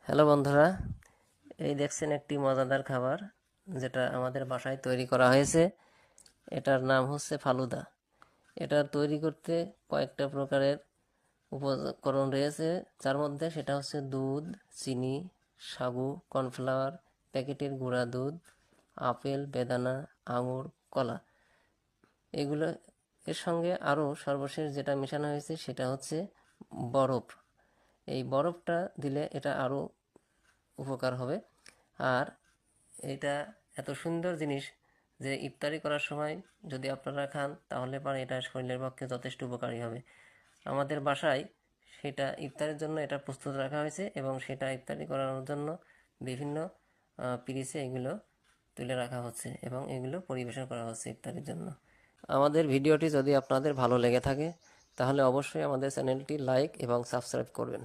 Hello বন্ধুরা, এই দেখছেন একটি মজাদার খাবার যেটা আমাদের বাসায় তৈরি করা হয়েছে। এটার নাম হচ্ছে ফালুদা। এটা তৈরি করতে কয়েকটা প্রকারের উপকরণ রয়েছে, যার মধ্যে সেটা হচ্ছে দুধ, চিনি, সাবু, কর্নফ্লাওয়ার, প্যাকেটের গুঁড়া দুধ, আপেল, বেদানা, আঙুর, কলা। এগুলো এর সঙ্গে আরও সর্বশেষ যেটা মেশানো হয়েছে সেটা হচ্ছে বরফ। এই বরফটা দিলে এটা আরও উপকার হবে। আর এটা এত সুন্দর জিনিস যে ইফতারি করার সময় যদি আপনারা খান তাহলে পরে এটা শরীরের পক্ষে যথেষ্ট উপকারী হবে। আমাদের বাসায় সেটা ইফতারের জন্য এটা প্রস্তুত রাখা হয়েছে এবং সেটা ইফতারি করানোর জন্য বিভিন্ন পিরিচে এগুলো তুলে রাখা হচ্ছে এবং এগুলো পরিবেশন করা হচ্ছে ইফতারির জন্য। আমাদের ভিডিওটি যদি আপনাদের ভালো লেগে থাকে তাহলে অবশ্যই আমাদের চ্যানেলটি লাইক এবং সাবস্ক্রাইব করবেন।